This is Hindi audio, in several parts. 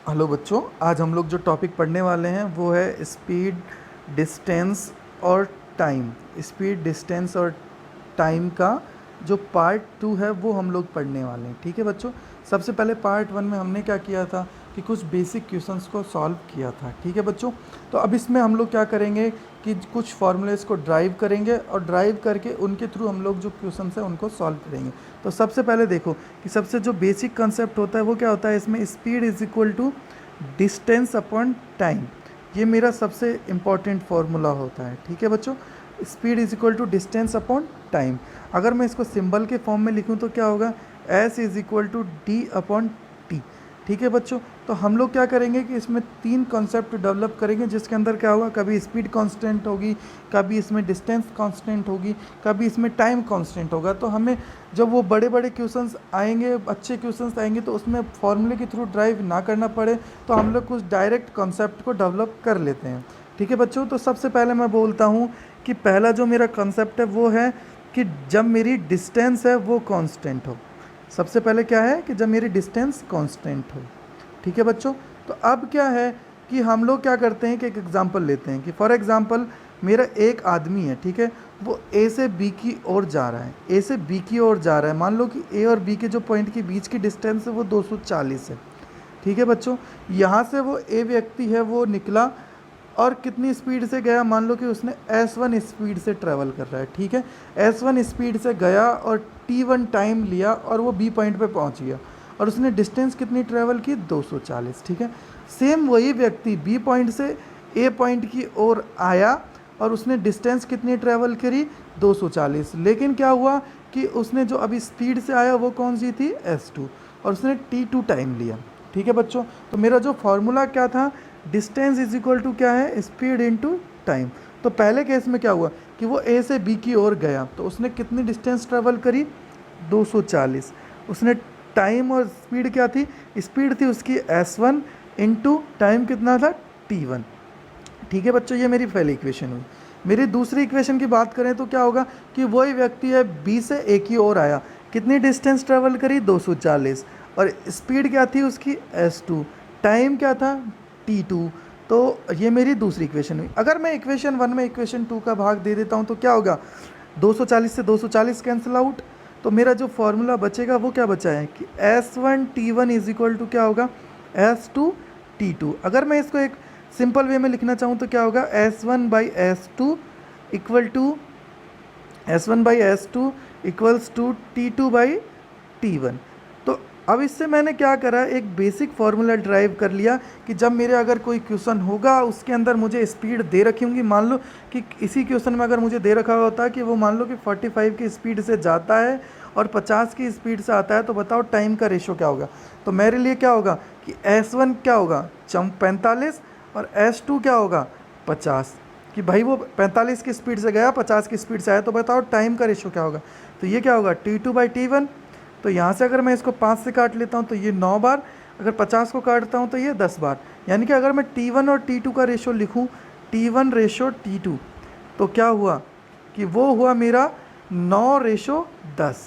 हेलो बच्चों, आज हम लोग जो टॉपिक पढ़ने वाले हैं वो है स्पीड, डिस्टेंस और टाइम। स्पीड, डिस्टेंस और टाइम का जो पार्ट 2 है वो हम लोग पढ़ने वाले हैं। ठीक है बच्चों, सबसे पहले पार्ट 1 में हमने क्या किया था कि कुछ बेसिक क्वेश्चंस को सॉल्व किया था। ठीक है बच्चों, तो अब इसमें हम लोग क्या करेंगे कि कुछ फार्मूलेस को ड्राइव करेंगे और ड्राइव करके उनके थ्रू हम लोग जो क्वेश्चन है उनको सॉल्व करेंगे। तो सबसे पहले देखो कि सबसे जो बेसिक कंसेप्ट होता है वो क्या होता है, इसमें speed is equal to distance upon time. ये मेरा सबसे इम्पॉर्टेंट फार्मूला होता है। ठीक है बच्चों, speed is equal to distance upon time. अगर मैं इसको सिंबल के फॉर्म में लिखूं तो क्या होगा, S is equal to D upon T. ठीक है बच्चों, तो हम लोग क्या करेंगे कि इसमें 3 कॉन्सेप्ट डेवलप करेंगे जिसके अंदर क्या होगा, कभी स्पीड कांस्टेंट होगी, कभी इसमें डिस्टेंस कांस्टेंट होगी, कभी इसमें टाइम कांस्टेंट होगा। तो हमें जब वो बड़े बड़े क्वेश्चंस आएंगे, अच्छे क्वेश्चंस आएंगे, तो उसमें फॉर्मूले के थ्रू ड्राइव ना करना पड़े, तो हम लोग कुछ डायरेक्ट कॉन्सेप्ट को डेवलप कर लेते हैं। ठीक है बच्चों, तो सबसे पहले मैं बोलता हूँ कि पहला जो मेरा कॉन्सेप्ट है वो है कि जब मेरी डिस्टेंस है वो कांस्टेंट हो। सबसे पहले क्या है कि जब मेरी डिस्टेंस कांस्टेंट हो। ठीक है बच्चों, तो अब क्या है कि हम लोग क्या करते हैं कि एक एग्जांपल लेते हैं कि फॉर एग्जांपल मेरा एक आदमी है, ठीक है, वो ए से बी की ओर जा रहा है, ए से बी की ओर जा रहा है। मान लो कि ए और बी के जो पॉइंट के बीच की डिस्टेंस है वो 240 है। ठीक है बच्चों, यहाँ से वो ए व्यक्ति है वो निकला और कितनी स्पीड से गया, मान लो कि उसने S1 स्पीड से ट्रैवल कर रहा है। ठीक है, S1 स्पीड से गया और T1 टाइम लिया और वो बी पॉइंट पे पहुंच गया और उसने डिस्टेंस कितनी ट्रैवल की, 240। ठीक है, सेम वही व्यक्ति बी पॉइंट से ए पॉइंट की ओर आया और उसने डिस्टेंस कितनी ट्रैवल करी, 240। लेकिन क्या हुआ कि उसने जो अभी स्पीड से आया वो कौन सी थी, S2, और उसने T2 टाइम लिया। ठीक है बच्चों, तो मेरा जो फॉर्मूला क्या था, डिस्टेंस इज इक्वल टू क्या है, स्पीड इनटू टाइम। तो पहले केस में क्या हुआ कि वो ए से बी की ओर गया तो उसने कितनी डिस्टेंस ट्रेवल करी, 240। उसने टाइम और स्पीड क्या थी, स्पीड थी उसकी S1 इंटू टाइम कितना था, T1। ठीक है बच्चों, ये मेरी पहली इक्वेशन हुई। मेरी दूसरी इक्वेशन की बात करें तो क्या होगा कि वही व्यक्ति है बी से ए की ओर आया, कितनी डिस्टेंस ट्रेवल करी, 240, और स्पीड क्या थी उसकी, S2, टाइम क्या था, T2। तो ये मेरी दूसरी इक्वेशन हुई। अगर मैं इक्वेशन 1 में इक्वेशन 2 का भाग दे देता हूँ तो क्या होगा, 240 से 240 कैंसिल आउट, तो मेरा जो फॉर्मूला बचेगा वो क्या बचा है कि S1 T1 is equal to क्या होगा, S2 T2। अगर मैं इसको एक सिंपल वे में लिखना चाहूँ तो क्या होगा, S1 by S2 equal to S1/S2 equals to T2 by T1। तो अब इससे मैंने क्या करा, एक बेसिक फार्मूला ड्राइव कर लिया कि जब मेरे अगर कोई क्वेश्चन होगा उसके अंदर मुझे स्पीड दे रखी होंगी, मान लो कि इसी क्वेश्चन में अगर मुझे दे रखा होता है कि वो मान लो कि 45 की स्पीड से जाता है और 50 की स्पीड से आता है, तो बताओ टाइम का रेशो क्या होगा। तो मेरे लिए क्या होगा कि S1 क्या होगा, 45, और S2 क्या होगा, 50। कि भाई वो 45 की स्पीड से गया, 50 की स्पीड से आया, तो बताओ टाइम का रेशो क्या होगा। तो ये क्या होगा, T2 बाई T1। तो यहाँ से अगर मैं इसको 5 से काट लेता हूँ तो ये 9 बार, अगर 50 को काटता हूँ तो ये 10 बार। यानी कि अगर मैं T1 और T2 का रेशो लिखूँ, T1 रेशो T2, तो क्या हुआ कि वो हुआ मेरा 9:10,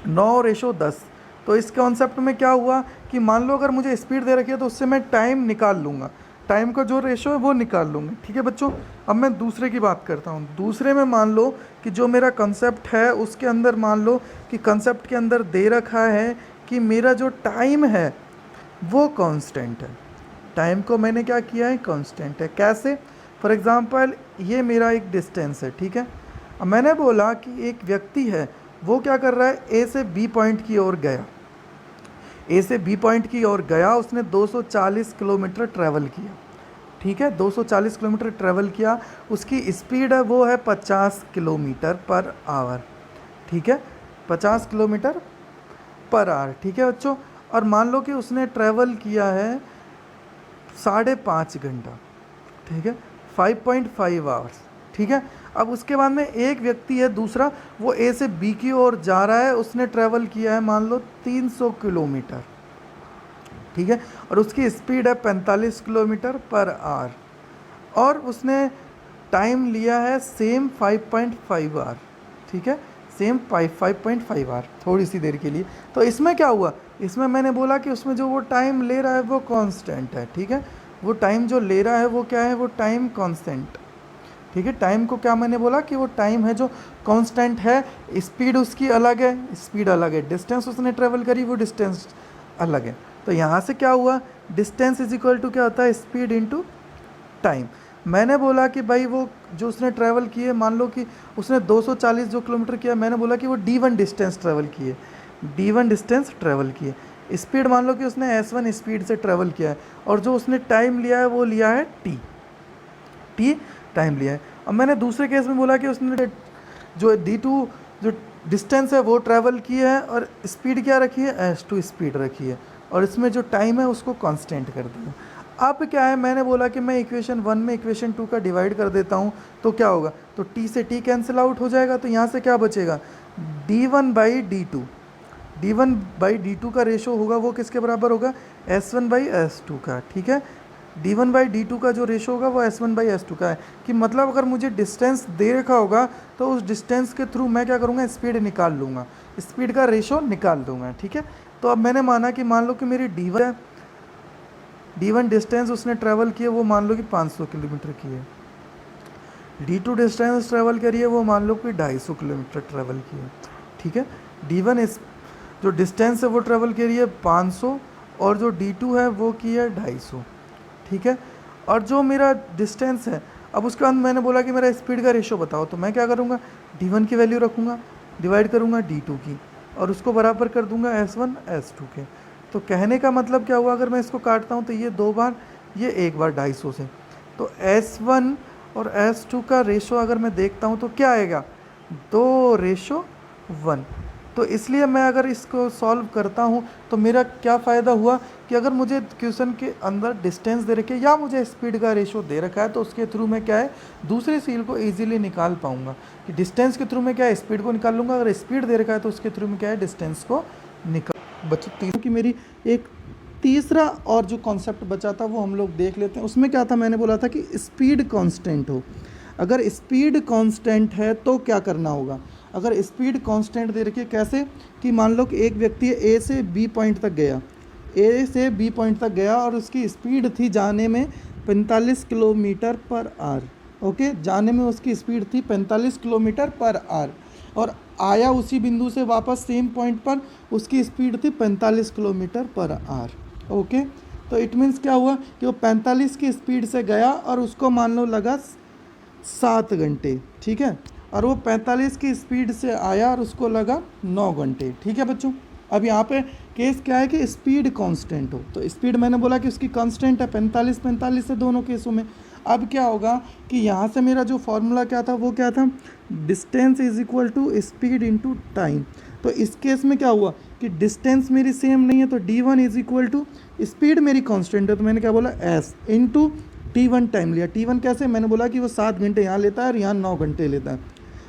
9:10। तो इस कॉन्सेप्ट में क्या हुआ कि मान लो अगर मुझे स्पीड दे रखी है तो उससे मैं टाइम निकाल लूँगा, टाइम का जो रेशो है वो निकाल लूँगा। ठीक है बच्चों, अब मैं दूसरे की बात करता हूँ। दूसरे में मान लो कि जो मेरा कंसेप्ट है उसके अंदर मान लो कि कंसेप्ट के अंदर दे रखा है कि मेरा जो टाइम है वो कांस्टेंट है। टाइम को मैंने क्या किया है, कांस्टेंट है। कैसे, फॉर एग्जांपल ये मेरा एक डिस्टेंस है, ठीक है। अब मैंने बोला कि एक व्यक्ति है वो क्या कर रहा है, ए से बी पॉइंट की ओर गया, ए से बी पॉइंट की ओर गया, उसने 240 किलोमीटर ट्रैवल किया। ठीक है, 240 किलोमीटर ट्रैवल किया, उसकी स्पीड है वो है 50 किलोमीटर पर आवर। ठीक है, 50 किलोमीटर पर आवर। ठीक है बच्चों, और मान लो कि उसने ट्रैवल किया है 5.5 घंटा। ठीक है, 5.5 आवर्स। ठीक है, अब उसके बाद में एक व्यक्ति है दूसरा, वो ए से बी की ओर जा रहा है, उसने ट्रैवल किया है मान लो 300 किलोमीटर। ठीक है, और उसकी स्पीड है 45 किलोमीटर पर आवर, और उसने टाइम लिया है सेम 5.5 आवर। ठीक है, सेम 5.5 आवर, थोड़ी सी देर के लिए। तो इसमें क्या हुआ इसमें मैंने बोला कि उसमें जो वो टाइम ले रहा है वो कांस्टेंट है, ठीक है, वो टाइम जो ले रहा है वो क्या है, वो टाइम कांस्टेंट, ठीक है। टाइम को क्या मैंने बोला कि वो टाइम है जो कांस्टेंट है, स्पीड उसकी अलग है, स्पीड अलग है, डिस्टेंस उसने ट्रेवल करी वो डिस्टेंस अलग है। तो यहाँ से क्या हुआ, डिस्टेंस इज इक्वल टू क्या होता है, स्पीड इनटू टाइम। मैंने बोला कि भाई वो जो उसने ट्रैवल किए, मान लो कि उसने 240 जो किलोमीटर किया, मैंने बोला कि वो d1 डिस्टेंस ट्रैवल किए, d1 डिस्टेंस ट्रैवल किए। स्पीड मान लो कि उसने s1 स्पीड से ट्रैवल किया है, और जो उसने टाइम लिया है वो लिया है t टाइम लिया है। अब मैंने दूसरे केस में बोला कि उसने जो d2 जो डिस्टेंस है वो ट्रैवल किया है, और स्पीड क्या रखी है, s2 स्पीड रखी है, और इसमें जो टाइम है उसको कांस्टेंट कर दिया। अब क्या है, मैंने बोला कि मैं इक्वेशन 1 में इक्वेशन 2 का डिवाइड कर देता हूँ, तो क्या होगा, तो t से t कैंसिल आउट हो जाएगा, तो यहाँ से क्या बचेगा, d1 by d2, d1 by d2 का रेशो होगा वो किसके बराबर होगा, s1 बाई s2 का, ठीक है। d1 बाई d2 का जो रेशो होगा वो s1 बाई s2 का है, कि मतलब अगर मुझे डिस्टेंस दे रखा होगा तो उस डिस्टेंस के थ्रू मैं क्या करूँगा, स्पीड निकाल लूँगा, स्पीड का रेशो निकाल दूँगा, ठीक है। तो अब मैंने माना कि मान लो कि मेरी d1 है, d1 डिस्टेंस उसने ट्रैवल किया वो मान लो कि 500 किलोमीटर की है, d2 डिस्टेंस ट्रैवल करिए वो मान लो कि 250 किलोमीटर ट्रैवल की है, ठीक है। d1 इस जो डिस्टेंस है वो ट्रैवल करी है 500, और जो d2 है वो की है 250, ठीक है। और जो मेरा डिस्टेंस है, अब उसके बाद मैंने बोला कि मेरा स्पीड का रेशो बताओ, तो मैं क्या करूँगा, d1 की वैल्यू रखूँगा, डिवाइड करूँगा d2 की, और उसको बराबर कर दूँगा s1 s2 के। तो कहने का मतलब क्या हुआ, अगर मैं इसको काटता हूँ तो ये 2 बार, ये 1 बार 250 से, तो s1 और s2 का रेशो अगर मैं देखता हूँ तो क्या आएगा, 2:1। तो इसलिए मैं अगर इसको सॉल्व करता हूँ तो मेरा क्या फ़ायदा हुआ कि अगर मुझे क्वेश्चन के अंदर डिस्टेंस दे रखे या मुझे स्पीड का रेशो दे रखा है, तो उसके थ्रू मैं क्या है, दूसरी सील को इजीली निकाल पाऊंगा, कि डिस्टेंस के थ्रू मैं क्या है, स्पीड को निकाल लूँगा, अगर स्पीड दे रखा है तो उसके थ्रू मैं क्या है, डिस्टेंस को निकाल। बच्चों तीनों की मेरी एक तीसरा और जो कॉन्सेप्ट बचा था वो हम लोग देख लेते हैं। उसमें क्या था, मैंने बोला था कि स्पीड कांस्टेंट हो, अगर स्पीड कांस्टेंट है तो क्या करना होगा। अगर स्पीड कांस्टेंट दे रखी है कैसे, कि मान लो कि एक व्यक्ति ए से बी पॉइंट तक गया, ए से बी पॉइंट तक गया और उसकी स्पीड थी जाने में 45 किलोमीटर पर आवर, ओके, जाने में उसकी स्पीड थी 45 किलोमीटर पर आवर, और आया उसी बिंदु से वापस सेम पॉइंट पर, उसकी स्पीड थी 45 किलोमीटर पर आवर, ओके। तो इट मीन्स क्या हुआ कि वो 45 की स्पीड से गया और उसको मान लो लगा 7 घंटे, ठीक है, और वो 45 की स्पीड से आया और उसको लगा 9 घंटे, ठीक है बच्चों। अब यहाँ पे केस क्या है कि स्पीड कांस्टेंट हो, तो स्पीड मैंने बोला कि उसकी कांस्टेंट है 45 से दोनों केसों में। अब क्या होगा कि यहाँ से मेरा जो फॉर्मूला क्या था वो क्या था, distance is equal to speed into time. तो इस केस में क्या हुआ कि डिस्टेंस मेरी सेम नहीं है, तो d1 is equal to speed मेरी कांस्टेंट है, तो मैंने क्या बोला s इंटू t1 टाइम लिया। t1 कैसे, मैंने बोला कि वो 7 घंटे यहाँ लेता है और यहाँ 9 घंटे लेता है,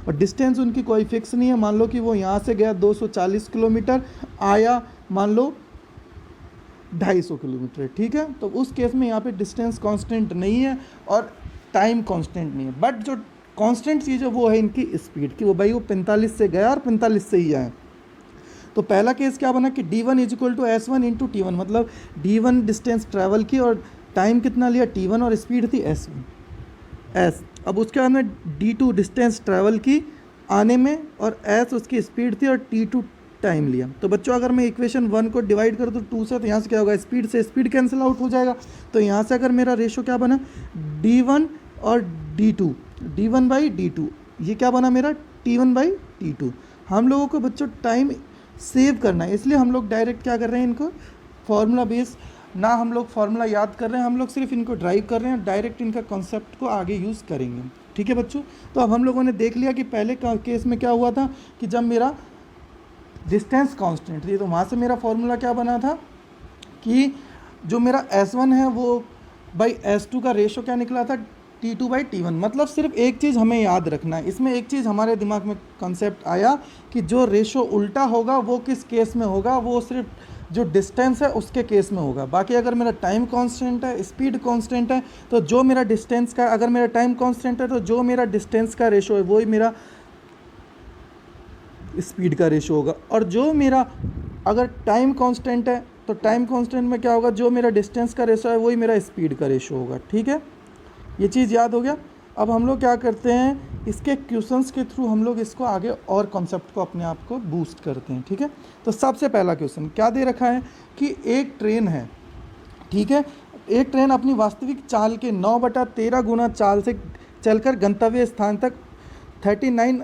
और डिस्टेंस उनकी कोई फिक्स नहीं है। मान लो कि वो यहाँ से गया 240 किलोमीटर, आया मान लो 250 किलोमीटर, ठीक है। तो उस केस में यहाँ पे डिस्टेंस कांस्टेंट नहीं है और टाइम कांस्टेंट नहीं है, बट जो कांस्टेंट चीज़ है वो है इनकी स्पीड, कि वो भाई वो 45 से गया और 45 से ही आया। तो पहला केस क्या बना कि d1 is equal to s1 into t1, मतलब d1 डिस्टेंस ट्रैवल की और टाइम कितना लिया t1 और स्पीड थी s। अब उसके बाद में d2 डिस्टेंस ट्रैवल की आने में और s उसकी स्पीड थी और t2 टाइम लिया। तो बच्चों अगर मैं इक्वेशन 1 को डिवाइड कर दूँ 2 से, तो यहाँ से क्या होगा, स्पीड से स्पीड कैंसिल आउट हो जाएगा। तो यहाँ से अगर मेरा रेशो क्या बना, d1 और d1 बाई d2, ये क्या बना मेरा t1 बाई t2। हम लोगों को बच्चों टाइम सेव करना है, इसलिए हम लोग डायरेक्ट क्या कर रहे हैं, इनको फार्मूला बेस ना हम लोग फार्मूला याद कर रहे हैं, हम लोग सिर्फ इनको ड्राइव कर रहे हैं, डायरेक्ट इनका कॉन्सेप्ट को आगे यूज़ करेंगे, ठीक है बच्चों। तो अब हम लोगों ने देख लिया कि पहले केस में क्या हुआ था कि जब मेरा डिस्टेंस कांस्टेंट थी, तो वहाँ से मेरा फार्मूला क्या बना था कि जो मेरा s1 है वो बाई s2 का रेशो क्या निकला था, t2 बाई t1। मतलब सिर्फ एक चीज़ हमें याद रखना है, इसमें एक चीज़ हमारे दिमाग में कॉन्सेप्ट आया कि जो रेशो उल्टा होगा वो किस केस में होगा, वो सिर्फ जो डिस्टेंस है उसके केस में होगा। बाकी अगर मेरा टाइम कांस्टेंट है, स्पीड कांस्टेंट है, तो जो मेरा डिस्टेंस का, अगर मेरा टाइम कांस्टेंट है तो जो मेरा डिस्टेंस का रेशो है वही मेरा स्पीड का रेशो होगा, और जो मेरा अगर टाइम कांस्टेंट है तो टाइम कांस्टेंट में क्या होगा, जो मेरा डिस्टेंस का रेशो है वही मेरा स्पीड का रेशो होगा। ठीक है, ये चीज़ याद हो गया। अब हम लोग क्या करते हैं, इसके क्वेश्चंस के थ्रू हम लोग इसको आगे और कॉन्सेप्ट को अपने आप को बूस्ट करते हैं। ठीक है, तो सबसे पहला क्वेश्चन क्या दे रखा है कि एक ट्रेन है, ठीक है, एक ट्रेन अपनी वास्तविक चाल के 9/13 गुना चाल से चलकर गंतव्य स्थान तक 39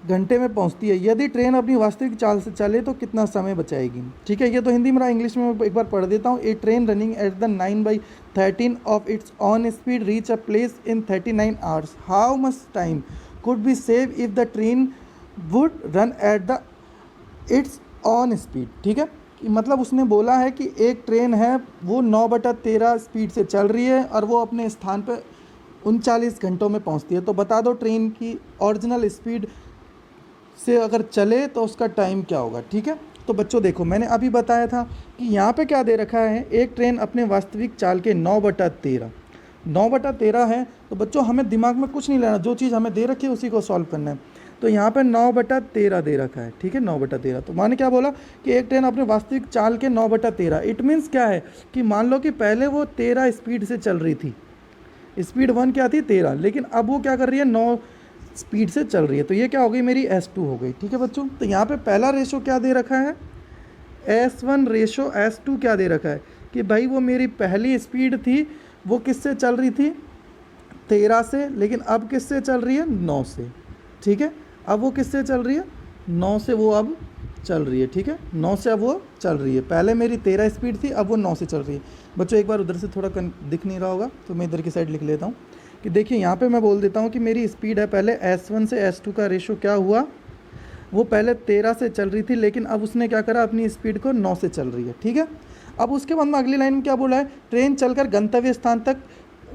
घंटे में पहुंचती है। यदि ट्रेन अपनी वास्तविक चाल से चले तो कितना समय बचाएगी। ठीक है, ये तो हिंदी में रहा, इंग्लिश में एक बार पढ़ देता हूँ। A train running at the 9/13 of its own speed reach a place in 39 hours. How much time could be save if the train would run at the its own speed. ठीक है, मतलब उसने बोला है कि एक ट्रेन है वो 9/13 स्पीड से चल रही है और वो अपने स्थान पर 39 घंटों में पहुंचती है। तो बता दो ट्रेन की ओरिजिनल स्पीड से अगर चले तो उसका टाइम क्या होगा। ठीक है, तो बच्चों देखो मैंने अभी बताया था कि यहाँ पे क्या दे रखा है, एक ट्रेन अपने वास्तविक चाल के 9/13 है। तो बच्चों हमें दिमाग में कुछ नहीं लेना, जो चीज़ हमें दे रखी है उसी को सॉल्व करना है। तो यहाँ पे 9/13 दे रखा है। ठीक है, 9/13। तो मैंने क्या बोला कि एक ट्रेन अपने वास्तविक चाल के 9/13, इट मीन्स क्या है कि मान लो कि पहले वो 13 स्पीड से चल रही थी, स्पीड 1 क्या थी 13, लेकिन अब वो क्या कर रही है 9 स्पीड से चल रही है। तो ये क्या हो गई मेरी S2 हो गई। ठीक है बच्चों, तो यहाँ पे पहला रेशो क्या दे रखा है, S1 रेशो S2 क्या दे रखा है कि भाई वो मेरी पहली स्पीड थी वो किससे चल रही थी 13 से, लेकिन अब किससे चल रही है 9 से। ठीक है, अब वो किससे चल रही है 9 से, वो अब चल रही है। ठीक है, 9 से अब वो चल रही है, पहले मेरी 13 स्पीड थी अब वो 9 से चल रही है। बच्चों एक बार उधर से थोड़ा दिख नहीं रहा होगा तो मैं इधर की साइड लिख लेता हूँ कि देखिए यहाँ पे मैं बोल देता हूँ कि मेरी स्पीड है, पहले S1 से S2 का रेशो क्या हुआ, वो पहले 13 से चल रही थी लेकिन अब उसने क्या करा, अपनी स्पीड को 9 से चल रही है। ठीक है, अब उसके बाद में अगली लाइन में क्या बोला है, ट्रेन चलकर गंतव्य स्थान तक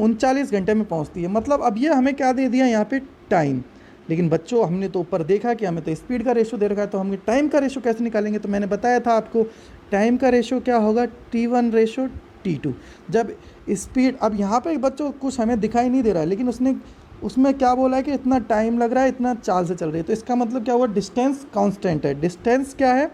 39 घंटे में पहुँचती है। मतलब अब ये हमें क्या दे दिया यहाँ पे टाइम, लेकिन बच्चों हमने तो ऊपर देखा कि हमें तो स्पीड का रेशो दे रखा है, तो हम टाइम का रेशो कैसे निकालेंगे। तो मैंने बताया था आपको टाइम का रेशो क्या होगा, T1 रेशो T2। जब स्पीड, अब यहाँ पे बच्चों कुछ हमें दिखाई नहीं दे रहा है लेकिन उसमें क्या बोला है कि इतना टाइम लग रहा है, इतना चाल से चल रही है। तो इसका मतलब क्या हुआ, डिस्टेंस कांस्टेंट है। डिस्टेंस क्या है,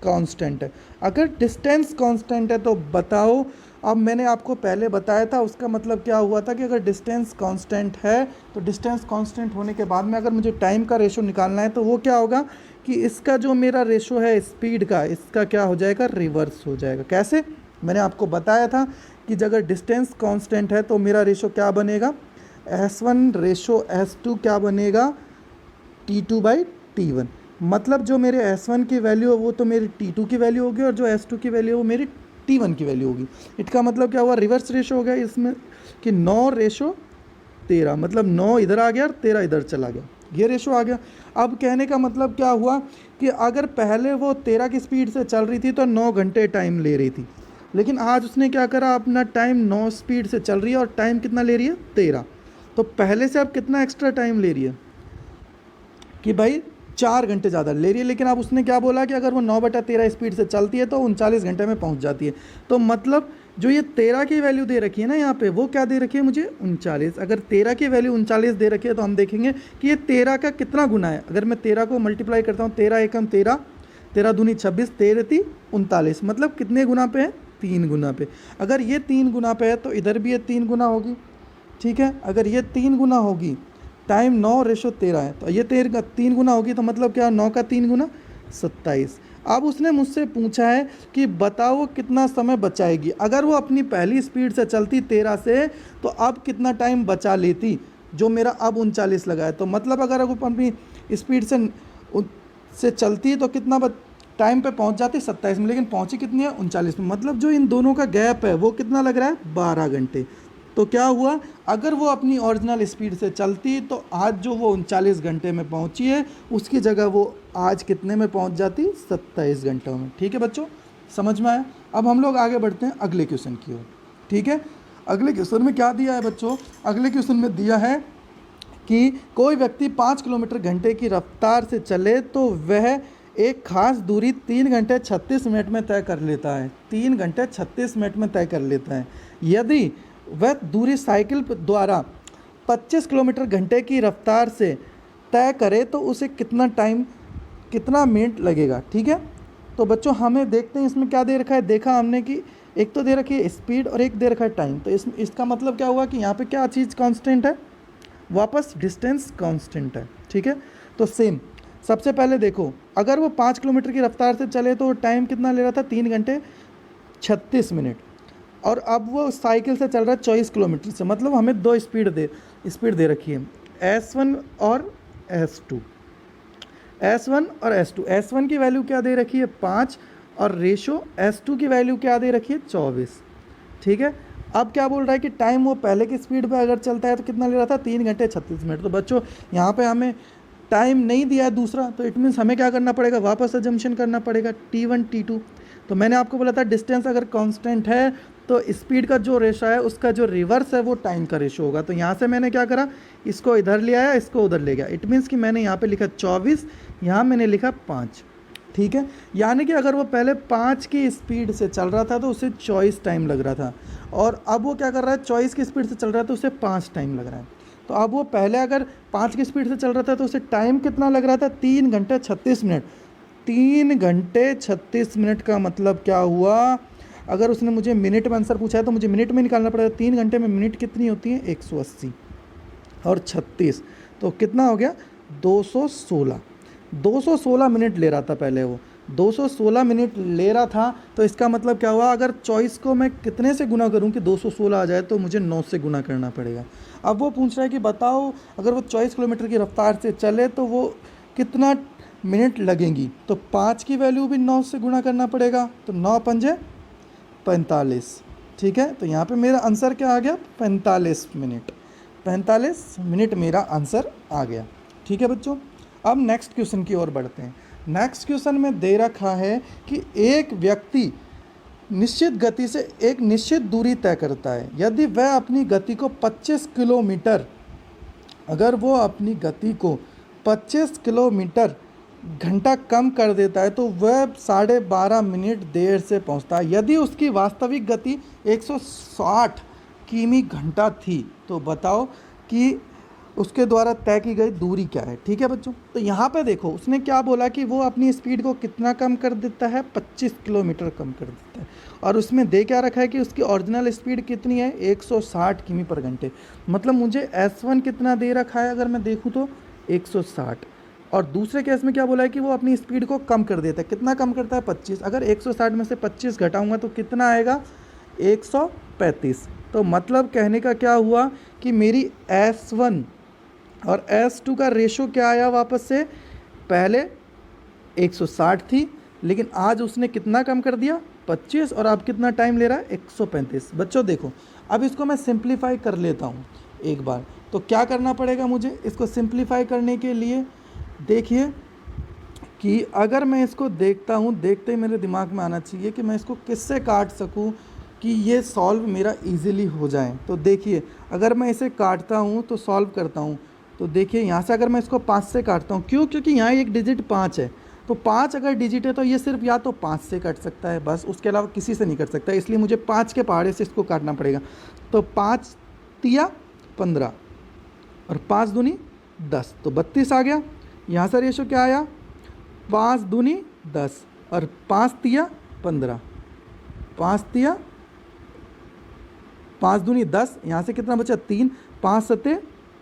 कांस्टेंट है। अगर डिस्टेंस कांस्टेंट है तो बताओ, अब मैंने आपको पहले बताया था उसका मतलब क्या हुआ था कि अगर डिस्टेंस कांस्टेंट है तो डिस्टेंस कांस्टेंट होने के बाद में अगर मुझे टाइम का रेशो निकालना है तो वो क्या होगा कि इसका जो मेरा रेशो है स्पीड का, इसका क्या हो जाएगा, रिवर्स हो जाएगा। कैसे, मैंने आपको बताया था कि अगर डिस्टेंस कांस्टेंट है तो मेरा रेशो क्या बनेगा, S1 रेशो S2 क्या बनेगा, T2/T1। मतलब जो मेरे S1 की वैल्यू है वो तो मेरी T2 की वैल्यू होगी और जो S2 की वैल्यू है वो मेरी T1 की वैल्यू होगी। इसका मतलब क्या हुआ, रिवर्स रेशो हो गया इसमें कि 9/13, मतलब 9 इधर आ गया और 13 इधर चला गया, ये रेशो आ गया। अब कहने का मतलब क्या हुआ कि अगर पहले वो 13 की स्पीड से चल रही थी तो 9 घंटे टाइम ले रही थी, लेकिन आज उसने क्या करा, अपना टाइम 9 स्पीड से चल रही है और टाइम कितना ले रही है 13। तो पहले से अब कितना एक्स्ट्रा टाइम ले रही है कि भाई 4 घंटे ज़्यादा ले रही है। लेकिन अब उसने क्या बोला कि अगर वो 9/13 स्पीड से चलती है तो 39 घंटे में पहुंच जाती है। तो मतलब जो ये 13 की वैल्यू दे रखी है ना यहाँ पे, वो क्या दे रखी है मुझे 39। अगर 13 की वैल्यू 39 दे रखी है तो हम देखेंगे कि ये 13 का कितना गुना है। अगर मैं 13 को मल्टीप्लाई करता हूँ, 13 एकम 13, 13 दूनी 26, 13 × 3 = 39, मतलब कितने गुना पे है, 3 गुना पे। अगर ये 3 गुना पे है तो इधर भी ये 3 गुना होगी। ठीक है, अगर ये 3 गुना होगी, टाइम 9/13 है तो ये 3 गुना होगी, तो मतलब क्या, 9 का 3 गुना 27। अब उसने मुझसे पूछा है कि बताओ कितना समय बचाएगी। अगर वो अपनी पहली स्पीड से चलती 13 से तो अब कितना टाइम बचा लेती, जो मेरा अब 39 लगा है। तो मतलब अगर वो अपनी स्पीड से चलती तो कितना टाइम पे पहुंच जाती 27 में, लेकिन पहुंची कितनी है 39 में। मतलब जो इन दोनों का गैप है वो कितना लग रहा है 12 घंटे। तो क्या हुआ, अगर वो अपनी ओरिजिनल स्पीड से चलती तो आज जो वो 39 घंटे में पहुंची है उसकी जगह वो आज कितने में पहुंच जाती, 27 घंटों में। ठीक है बच्चों, समझ में आया। अब हम लोग आगे बढ़ते हैं अगले क्वेश्चन की ओर। ठीक है, अगले क्वेश्चन में क्या दिया है बच्चों, अगले क्वेश्चन में दिया है कि कोई व्यक्ति 5 किलोमीटर घंटे की रफ्तार से चले तो वह एक खास दूरी 3 घंटे 36 मिनट में तय कर लेता है। 3 घंटे 36 मिनट में तय कर लेता है। यदि वह दूरी साइकिल द्वारा 25 किलोमीटर घंटे की रफ्तार से तय करे तो उसे कितना मिनट लगेगा। ठीक है, तो बच्चों हमें देखते हैं इसमें क्या दे रखा है। देखा हमने कि एक तो दे रखी है स्पीड और एक दे रखा है टाइम। तो इसका मतलब क्या हुआ कि यहाँ पे क्या चीज़ कांस्टेंट है, वापस डिस्टेंस कांस्टेंट है। ठीक है, तो सेम सबसे पहले देखो, अगर वो 5 किलोमीटर की रफ्तार से चले तो टाइम कितना ले रहा था, 3 घंटे 36 मिनट। और अब वो साइकिल से चल रहा है 24 किलोमीटर से, मतलब हमें दो स्पीड दे रखी है, S1 और S2। S1 और S2, S1 की वैल्यू क्या दे रखी है 5 और रेशो S2 की वैल्यू क्या दे रखी है 24। ठीक है, अब क्या बोल रहा है कि टाइम वो पहले की स्पीड पे अगर चलता है तो कितना ले रहा था, 3 घंटे 36 मिनट। तो बच्चों यहाँ पे हमें टाइम नहीं दिया है दूसरा, तो इट मीन्स हमें क्या करना पड़ेगा, वापस अजम्पशन करना पड़ेगा T1 T2। तो मैंने आपको बोला था डिस्टेंस अगर कांस्टेंट है तो स्पीड का जो रेशो है उसका जो रिवर्स है वो टाइम का रेशो होगा। तो यहाँ से मैंने क्या करा, इसको इधर ले आया, इसको उधर ले गया। इट मीन्स कि मैंने यहाँ पे लिखा 24, यहाँ मैंने लिखा 5। ठीक है, यानी कि अगर वो पहले 5 की स्पीड से चल रहा था तो उसे 24 टाइम लग रहा था, और अब वो क्या कर रहा है 24 की स्पीड से चल रहा है तो उसे 5 टाइम लग रहा है। तो अब वो पहले अगर 5 की स्पीड से चल रहा था तो उसे टाइम कितना लग रहा था, 3 घंटे 36 मिनट। 3 घंटे 36 मिनट का मतलब क्या हुआ, अगर उसने मुझे मिनट में आंसर पूछा है तो मुझे मिनट में निकालना पड़ेगा। 3 घंटे में मिनट कितनी होती है, 180 और 36, तो कितना हो गया 216। 216 मिनट ले रहा था पहले, वो 216 मिनट ले रहा था। तो इसका मतलब क्या हुआ, अगर 24 को मैं कितने से गुना करूं कि 216 आ जाए, तो मुझे 9 से गुना करना पड़ेगा। अब वो पूछ रहा है कि बताओ अगर वो 24 किलोमीटर की रफ्तार से चले तो वो कितना मिनट लगेंगी। तो 5 की वैल्यू भी 9 से गुना करना पड़ेगा, तो 9 पंजे 45। ठीक है, तो यहाँ पे मेरा आंसर क्या आ गया, 45 मिनट। 45 मिनट मेरा आंसर आ गया। ठीक है बच्चों, अब नेक्स्ट क्वेश्चन की ओर बढ़ते हैं। नेक्स्ट क्वेश्चन में दे रखा है कि एक व्यक्ति निश्चित गति से एक निश्चित दूरी तय करता है। यदि वह अपनी गति को 25 किलोमीटर, अगर वो अपनी गति को 25 किलोमीटर घंटा कम कर देता है तो वह 12.5 मिनट देर से पहुंचता है। यदि उसकी वास्तविक गति 160 किमी घंटा थी, तो बताओ कि उसके द्वारा तय की गई दूरी क्या है। ठीक है बच्चों, तो यहाँ पे देखो उसने क्या बोला कि वो अपनी स्पीड को कितना कम कर देता है, 25 किलोमीटर कम कर देता है। और उसमें दे क्या रखा है कि उसकी ओरिजिनल स्पीड कितनी है, 160 किमी पर घंटे। मतलब मुझे S1 कितना दे रखा है, अगर मैं देखूँ तो 160। और दूसरे केस में क्या बोला है कि वो अपनी स्पीड को कम कर देता है। कितना कम करता है, 25। अगर 160 में से 25 घटाऊंगा तो कितना आएगा, 135। तो मतलब कहने का क्या हुआ कि मेरी S1 और S2 का रेशो क्या आया वापस से, पहले 160 थी लेकिन आज उसने कितना कम कर दिया, 25, और अब कितना टाइम ले रहा है, 135। बच्चों देखो अब इसको मैं सिंप्लीफाई कर लेता हूँ एक बार। तो क्या करना पड़ेगा मुझे, इसको सिंप्लीफाई करने के लिए देखिए कि अगर मैं इसको देखता हूँ, देखते ही मेरे दिमाग में आना चाहिए कि मैं इसको किससे काट सकूँ कि ये सॉल्व मेरा इजीली हो जाए। तो देखिए अगर मैं इसे काटता हूँ तो सॉल्व करता हूँ, तो देखिए यहाँ से अगर मैं इसको 5 से काटता हूँ, क्यों, क्योंकि यहाँ एक डिजिट 5 है। तो 5 अगर डिजिट है तो ये सिर्फ या तो 5 से कट सकता है बस, उसके अलावा किसी से नहीं कट सकता, इसलिए मुझे 5 के पहाड़े से इसको काटना पड़ेगा। तो 5 तिया 15 और 5 दूनी 10, तो 32 आ गया। यहाँ से रेशो क्या आया, 5 दूनी 10 और 5 तिया 15, 5 तिया 5 दूनी 10, यहाँ से कितना बचा 3, 5 सत्ते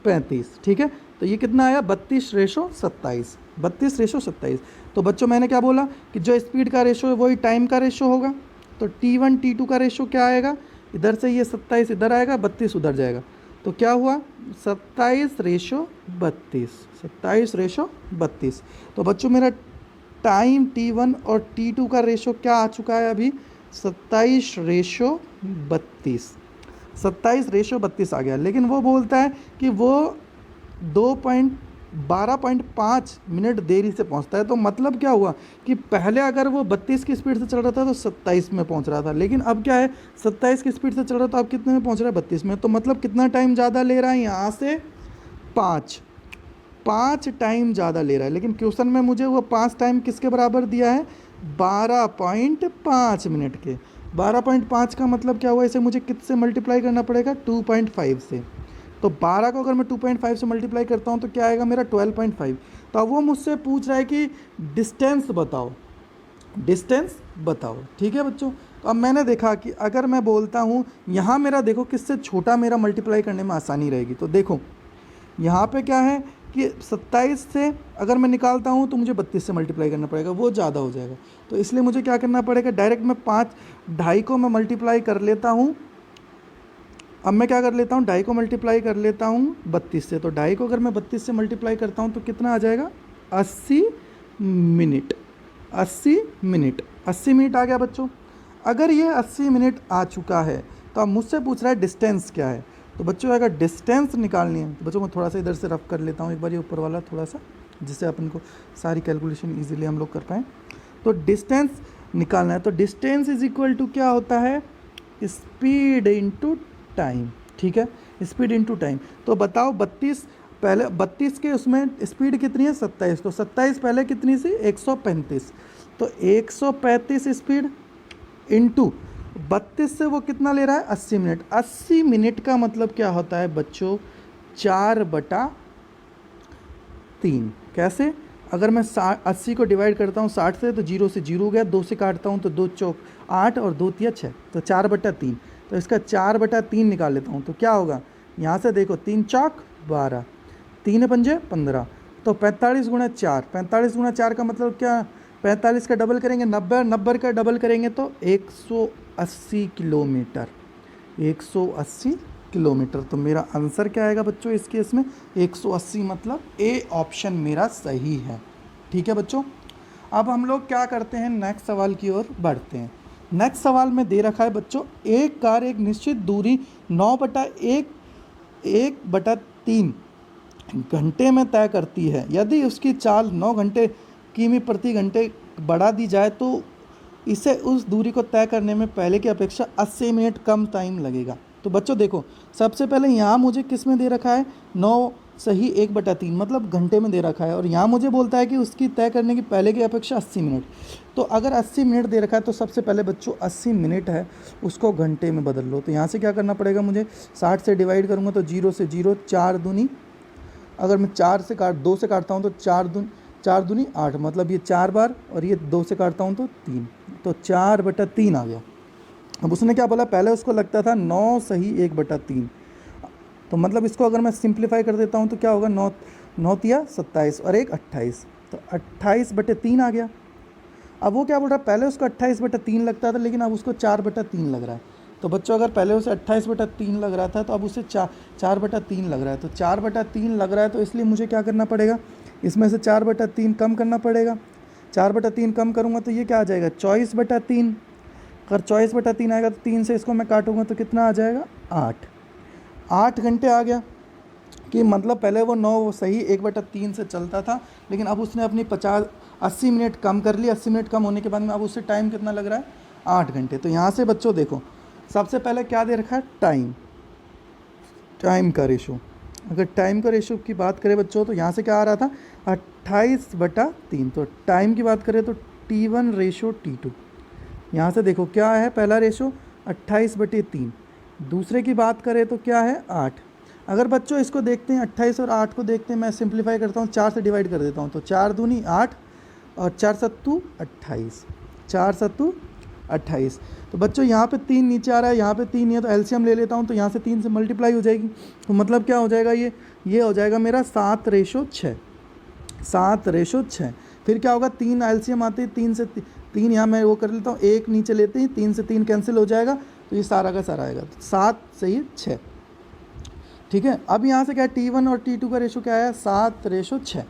35। ठीक है, तो ये कितना आया, 32:27, 32:27। तो बच्चों मैंने क्या बोला कि जो स्पीड का रेशो है वही टाइम का रेशो होगा। तो T1 T2 का रेशो क्या आएगा, इधर से ये 27 इधर आएगा, 32 उधर जाएगा, तो क्या हुआ 27:32, 27:32। तो बच्चों मेरा टाइम T1 और T2 का रेशो क्या आ चुका है अभी, 27:32, 27:32 आ गया। लेकिन वो बोलता है कि वो 12.5 मिनट देरी से पहुंचता है। तो मतलब क्या हुआ कि पहले अगर वो 32 की स्पीड से चल रहा था तो 27 में पहुंच रहा था, लेकिन अब क्या है 27 की स्पीड से चल रहा था, अब कितने में पहुंच रहा है, 32 में। तो मतलब कितना टाइम ज़्यादा ले रहा है, यहाँ से 5 टाइम ज़्यादा ले रहा है। लेकिन क्वेश्चन में मुझे वो 5 टाइम किसके बराबर दिया है, 12.5 मिनट के। 12.5 का मतलब क्या हुआ, इसे मुझे किससे मल्टीप्लाई करना पड़ेगा, 2.5 से। तो 12 को अगर मैं 2.5 से मल्टीप्लाई करता हूँ तो क्या आएगा मेरा 12.5। तो अब वो मुझसे पूछ रहा है कि डिस्टेंस बताओ, डिस्टेंस बताओ। ठीक है बच्चों, तो अब मैंने देखा कि अगर मैं बोलता हूँ यहाँ मेरा देखो किससे छोटा मेरा मल्टीप्लाई करने में आसानी रहेगी। तो देखो यहाँ पे क्या है कि 27 से अगर मैं निकालता हूँ तो मुझे 32 से मल्टीप्लाई करना पड़ेगा, वो ज़्यादा हो जाएगा। तो इसलिए मुझे क्या करना पड़ेगा, डायरेक्ट मैं 2.5 को मैं मल्टीप्लाई कर लेता हूँ। अब मैं क्या कर लेता हूँ, 2.5 को मल्टीप्लाई कर लेता हूँ 32 से। तो 2.5 को अगर मैं 32 से मल्टीप्लाई करता हूँ तो कितना आ जाएगा, 80 मिनट। 80 मिनट, 80 मिनट आ गया बच्चों। अगर ये 80 मिनट आ चुका है तो अब मुझसे पूछ रहा है डिस्टेंस क्या है। तो बच्चों अगर डिस्टेंस निकालनी है तो बच्चों मैं थोड़ा सा इधर से रफ कर लेता हूँ एक बार ये ऊपर वाला थोड़ा सा, जिससे अपन को सारी कैलकुलेशन इजीली हम लोग कर पाएँ। तो डिस्टेंस निकालना है तो डिस्टेंस इज इक्वल टू क्या होता है, स्पीड इनटू टाइम। ठीक है, स्पीड इनटू टाइम। तो बताओ 32 पहले 32 के उसमें स्पीड कितनी है 27, तो 27 पहले कितनी सी 135, तो 135 स्पीड इनटू 32 से वो कितना ले रहा है 80 मिनट। 80 मिनट का मतलब क्या होता है बच्चों, 4/3। कैसे, अगर मैं 80 को डिवाइड करता हूँ 60 से तो 0 से 0 गया, 2 से काटता हूँ तो 2 चौक 8 और 2 तिया 6, तो 4/3। तो इसका 4/3 निकाल लेता हूँ तो क्या होगा, यहाँ से देखो 3 चौक 12, 3 पंजे 15, तो 45 गुणा 4, 45 गुणा 4 का मतलब क्या, 45 का डबल करेंगे 90, 90 का डबल करेंगे तो 180 किलोमीटर, 180 किलोमीटर। तो मेरा आंसर क्या आएगा बच्चों इस केस में, 180, मतलब ए ऑप्शन मेरा सही है। ठीक है बच्चों, अब हम लोग क्या करते हैं, नेक्स्ट सवाल की ओर बढ़ते हैं। नेक्स्ट सवाल में दे रखा है बच्चों, एक कार एक निश्चित दूरी 9/1/3 घंटे में तय करती है। यदि उसकी चाल 9 घंटे किमी प्रति घंटे बढ़ा दी जाए तो इसे उस दूरी को तय करने में पहले की अपेक्षा 80 मिनट कम टाइम लगेगा। तो बच्चों देखो, सबसे पहले यहाँ मुझे किस में दे रखा है, 9 सही 1/3 मतलब घंटे में दे रखा है, और यहाँ मुझे बोलता है कि उसकी तय करने की पहले की अपेक्षा 80 मिनट। तो अगर 80 मिनट दे रखा है तो सबसे पहले बच्चों 80 मिनट है उसको घंटे में बदल लो। तो यहाँ से क्या करना पड़ेगा मुझे, 60 से डिवाइड करूँगा तो 0 से 0, 4 दूनी, अगर मैं 2 से काटता हूँ तो 4 दूनी 8, मतलब ये 4 बार, और ये 2 से काटता हूँ तो 3, तो 4/3 आ गया। अब उसने क्या बोला, पहले उसको लगता था 9 सही 1/3, तो मतलब इसको अगर मैं सिंप्लीफाई कर देता हूँ तो क्या होगा, 9 तिया 27 और 1 28, तो 28/3 आ गया। अब वो क्या बोल रहा है, पहले उसको 28/3 लगता था लेकिन अब उसको 4/3 लग रहा है। तो बच्चों अगर पहले उसे 28/3 लग रहा था तो अब उसे 4/3 लग रहा है, तो 4/3 लग रहा है, तो इसलिए मुझे क्या करना पड़ेगा, इसमें से 4/3 कम करना पड़ेगा। 4/3 कम करूँगा तो ये क्या आ जाएगा, 24/3। अगर 24/3 आएगा तो 3 से इसको मैं काटूंगा तो कितना आ जाएगा, 8 घंटे आ गया। कि मतलब पहले वो 9 सही 1/3 से चलता था, लेकिन अब उसने अपनी 80 मिनट कम कर ली। 80 मिनट कम होने के बाद में अब उससे टाइम कितना लग रहा है, 8 घंटे। तो यहाँ से बच्चों देखो, सबसे पहले क्या दे रखा है, टाइम का रेशो। अगर टाइम का रेशो की बात करें बच्चों तो यहाँ से क्या आ रहा था, 28/3। तो टाइम की बात करें तो T1 रेशो T2। यहाँ से देखो क्या है, पहला रेशो 28/3, दूसरे की बात करें तो क्या है 8। अगर बच्चों इसको देखते हैं 28 और 8 को देखते हैं, मैं सिंप्लीफाई करता हूँ, 4 से डिवाइड कर देता हूँ, तो 4 दूनी 8 और 4 सत्तू 28, 4 सत्तू 28। तो बच्चों यहाँ पे 3 नीचे आ रहा है, यहाँ पे 3 है, तो एलसीएम ले लेता हूँ, तो यहाँ से 3 से मल्टीप्लाई हो जाएगी। तो मतलब क्या हो जाएगा, ये हो जाएगा मेरा 7/6, 7/6। फिर क्या होगा, 3 एलसीएम आते हैं, 3 से 3 यहाँ मैं वो कर लेता हूँ, 1 नीचे लेते हैं, 3 से 3 कैंसिल हो जाएगा, तो ये सारा का सारा आएगा, तो 7 सही 6। ठीक है, अब यहाँ से क्या T1 और T2 का रेशो क्या है, 7/6,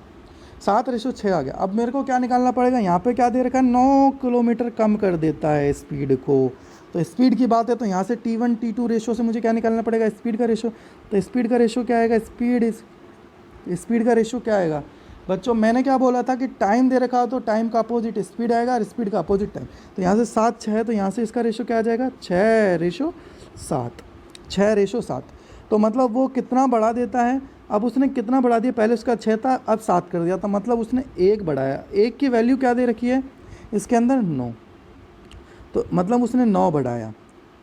7/6 आ गया। अब मेरे को क्या निकालना पड़ेगा, यहाँ पे क्या दे रखा है, 9 किलोमीटर कम कर देता है स्पीड को। तो स्पीड की बात है तो यहाँ से T1 T2 रेशो से मुझे क्या निकालना पड़ेगा, स्पीड का रेशो। तो स्पीड का रेशो क्या आएगा, स्पीड का रेशो क्या आएगा बच्चों, मैंने क्या बोला था कि टाइम दे रखा हो तो टाइम का अपोजिट स्पीड आएगा और स्पीड का अपोजिट टाइम। तो यहाँ से 7 6 है, तो यहाँ से इसका रेशो क्या आ जाएगा, 6/7, 6/7। तो मतलब वो कितना बढ़ा देता है, अब उसने कितना बढ़ा दिया, पहले उसका 6 था अब 7 कर दिया, तो मतलब उसने 1 बढ़ाया। 1 की वैल्यू क्या दे रखी है इसके अंदर, 9, तो मतलब उसने 9 बढ़ाया।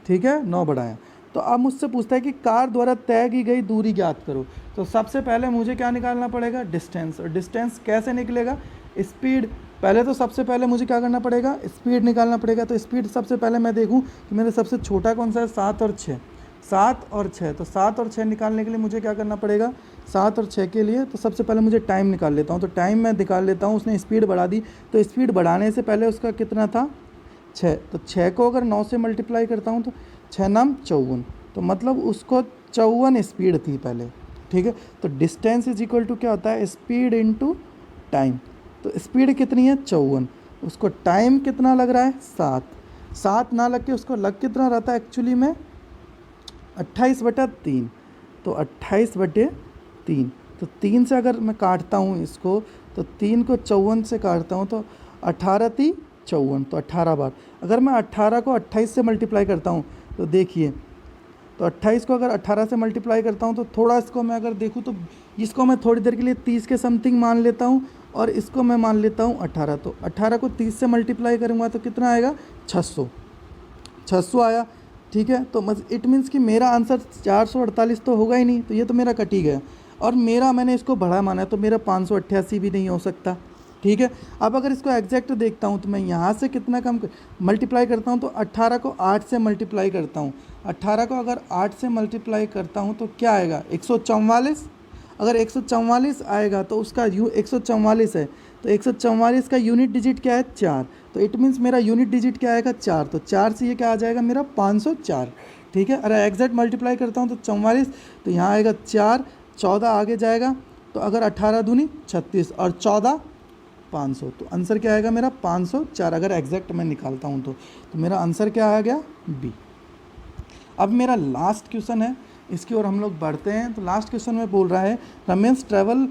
ठीक है, 9 बढ़ाया। तो अब मुझसे पूछता है कि कार द्वारा तय की गई दूरी ज्ञात करो। तो सबसे पहले मुझे क्या निकालना पड़ेगा, डिस्टेंस। और डिस्टेंस कैसे निकलेगा, स्पीड पहले तो सबसे पहले मुझे क्या करना पड़ेगा, स्पीड निकालना पड़ेगा। तो स्पीड सबसे पहले मैं देखूँ कि मेरा सबसे छोटा कौन सा है, 7 और 6। 7 और 6, तो 7 और 6 निकालने के लिए मुझे क्या करना पड़ेगा, 7 और 6 के लिए तो सबसे पहले मुझे टाइम निकाल लेता हूँ। तो टाइम मैं निकाल लेता हूँ, उसने स्पीड बढ़ा दी, तो स्पीड बढ़ाने से पहले उसका कितना था, 6। तो 6 को अगर 9 से मल्टीप्लाई करता हूँ तो 6 नाम 54, तो मतलब उसको 54 स्पीड थी पहले, ठीक है। तो डिस्टेंस इज इक्वल टू क्या होता है, स्पीड इनटू टाइम। तो स्पीड कितनी है, 54, उसको टाइम कितना लग रहा है, 7। 7 ना लग के उसको लग कितना रहता है एक्चुअली में, 28/3। तो 28/3, तो 3 से अगर मैं काटता हूँ इसको, तो 3 को 54 से काटता हूँ तो 18 × 54, तो 18 बार। अगर मैं 18 को 28 से मल्टीप्लाई करता हूँ तो देखिए, तो 28 को अगर 18 से मल्टीप्लाई करता हूँ तो थोड़ा इसको मैं अगर देखूँ तो इसको मैं थोड़ी देर के लिए 30 के समथिंग मान लेता हूँ, और इसको मैं मान लेता हूँ 18। तो 18 को 30 से मल्टीप्लाई करूँगा तो कितना आएगा, 600 आया, ठीक है। तो इट मीन्स कि मेरा आंसर 448 तो होगा ही नहीं, तो ये तो मेरा कट ही गया। और मैंने इसको बड़ा माना है, तो मेरा 588 भी नहीं हो सकता, ठीक है। अब अगर इसको एग्जैक्ट देखता हूँ तो मैं यहाँ से कितना कम मल्टीप्लाई करता हूँ, तो 18 को 8 से मल्टीप्लाई करता हूँ। 18 को अगर 8 से मल्टीप्लाई करता हूँ तो क्या आएगा, 144। अगर 144 आएगा तो उसका 144 है, तो 144 का यूनिट डिजिट क्या है, 4। तो इट मीन्स मेरा यूनिट डिजिट क्या आएगा, 4। तो 4 से ये क्या आ जाएगा मेरा, 504, ठीक है। अगर एग्जैक्ट मल्टीप्लाई करता हूँ तो 44, तो यहाँ आएगा 4, 14 आगे जाएगा, तो अगर 18 दूनी 36 और 14 500, तो आंसर क्या आएगा मेरा 504। अगर एग्जैक्ट मैं निकालता हूँ तो मेरा आंसर क्या आ गया, बी। अब मेरा लास्ट क्वेश्चन है, इसकी ओर हम लोग बढ़ते हैं। तो लास्ट क्वेश्चन में बोल रहा है, Ramesh travel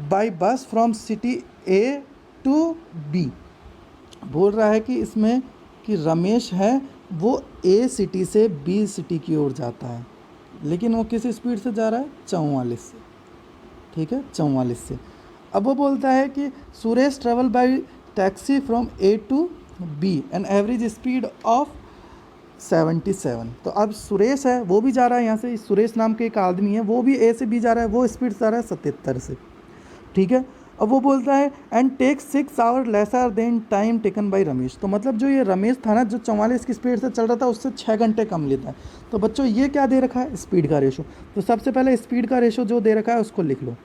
by bus from city A to B. बोल रहा है कि इसमें कि रमेश है वो ए सिटी से बी सिटी की ओर जाता है, लेकिन वो किस स्पीड से जा रहा है, 44 से, ठीक है, 44 से। अब वो बोलता है कि Suresh travel by taxi from A to B an average speed of 77। तो अब सुरेश है वो भी जा रहा है यहाँ से, सुरेश नाम के एक आदमी है, वो भी ए से बी जा रहा है, वो स्पीड से जा रहा है 77 से, ठीक है। अब वो बोलता है and take 6 hour lesser than time taken by Ramesh. तो मतलब जो ये रमेश था ना, जो 44 की स्पीड से चल रहा था, उससे 6 घंटे कम लेता है। तो बच्चों ये क्या दे रखा है, स्पीड का रेशो। तो सबसे पहले स्पीड का रेशो जो दे रखा है उसको लिख लो।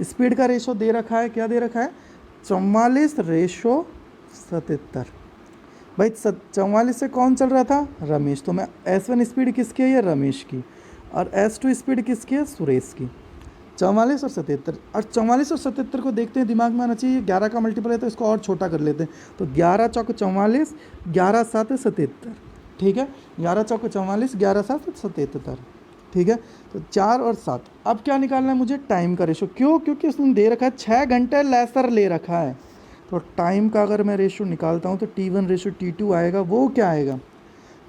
स्पीड का रेशो दे रखा है, क्या दे रखा है, 44/77। भाई 44 से कौन चल रहा था, रमेश। तो मैं S1 स्पीड किसकी है, ये रमेश की, और S2 स्पीड किसकी है, सुरेश की। 44 और 77, और 44 और 77 को देखते हैं, दिमाग में आना चाहिए 11 का मल्टीपल है तो इसको और छोटा कर लेते हैं। तो 11 चौक 44, 11 7 77, ठीक है। 11 चौक 44, 11 7 77, ठीक है। तो 4 और 7। अब क्या निकालना है मुझे, टाइम का रेशो। क्यों, क्योंकि उसने दे रखा है 6 घंटे लेसर ले रखा है। तो टाइम का अगर मैं रेशो निकालता हूँ तो T1 रेशो T2 आएगा, वो क्या आएगा,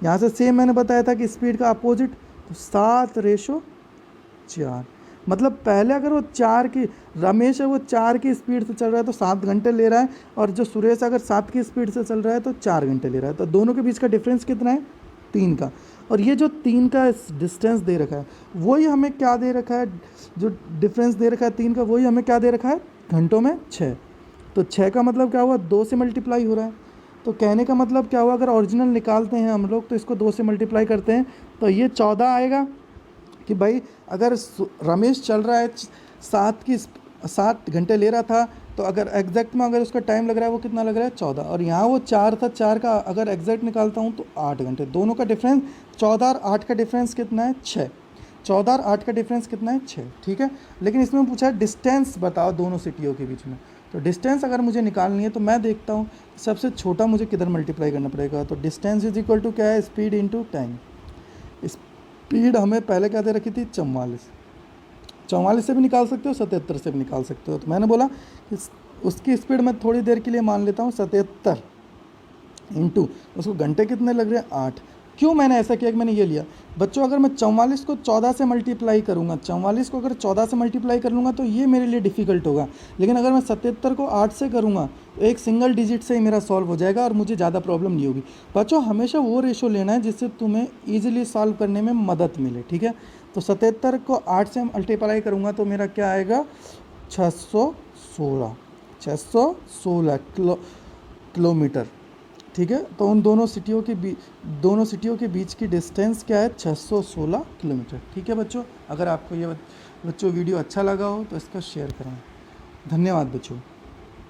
यहाँ से सेम मैंने बताया था कि स्पीड का अपोजिट, तो 7/4। मतलब पहले अगर वो 4 की, रमेश है वो 4 की स्पीड से चल रहा है तो 7 घंटे ले रहा है, और जो सुरेश अगर 7 की स्पीड से चल रहा है तो 4 घंटे ले रहा है। तो दोनों के बीच का डिफरेंस कितना है, 3 का। और ये जो 3 का डिस्टेंस दे रखा है, वही हमें क्या दे रखा है, जो डिफरेंस दे रखा है 3 का, वही हमें क्या दे रखा है, घंटों में 6। तो 6 का मतलब क्या हुआ, 2 से मल्टीप्लाई हो रहा है। तो कहने का मतलब क्या हुआ, अगर ओरिजिनल निकालते हैं हम लोग तो इसको 2 से मल्टीप्लाई करते हैं तो ये 14 आएगा। कि भाई अगर रमेश चल रहा है 7 घंटे ले रहा था, तो अगर एग्जैक्ट में अगर उसका टाइम लग रहा है वो कितना लग रहा है, 14। और यहाँ वो 4 था, 4 का अगर एग्जैक्ट निकालता हूँ तो 8 घंटे। दोनों का डिफरेंस 14 और 8 का डिफरेंस कितना है, 6। 14 और 8 का डिफरेंस कितना है, 6, ठीक है। लेकिन इसमें पूछा है डिस्टेंस बताओ दोनों सिटियों के बीच में। तो डिस्टेंस अगर मुझे निकालनी है तो मैं देखता हूँ सबसे छोटा मुझे किधर मल्टीप्लाई करना पड़ेगा। तो डिस्टेंस इज इक्वल टू क्या है, स्पीड इंटू टाइम। स्पीड हमें पहले क्या दे रखी थी, 44। 44 से भी निकाल सकते हो, 77 से भी निकाल सकते हो। तो मैंने बोला कि उसकी स्पीड मैं थोड़ी देर के लिए मान लेता हूँ 77 इंटू उसको घंटे कितने लग रहे हैं, 8। क्यों मैंने ऐसा किया कि मैंने ये लिया बच्चों, अगर मैं 44 को 14 से मल्टीप्लाई करूँगा, 44 को अगर 14 से मल्टीप्लाई कर लूँगा तो ये मेरे लिए डिफ़िकल्ट होगा। लेकिन अगर मैं 77 को 8 से करूँगा तो एक सिंगल डिजिट से ही मेरा सॉल्व हो जाएगा और मुझे ज़्यादा प्रॉब्लम नहीं होगी। बच्चों हमेशा वो रेशो लेना है जिससे तुम्हें ईजिली सॉल्व करने में मदद मिले, ठीक है। तो 77 को 8 से मल्टीप्लाई करूँगा तो मेरा क्या आएगा, 616, 616 किलोमीटर। ठीक है, तो उन दोनों सिटियों के बीच की डिस्टेंस क्या है? 616 किलोमीटर। ठीक है बच्चों, अगर आपको ये बच्चों वीडियो अच्छा लगा हो तो इसका शेयर करें। धन्यवाद बच्चों।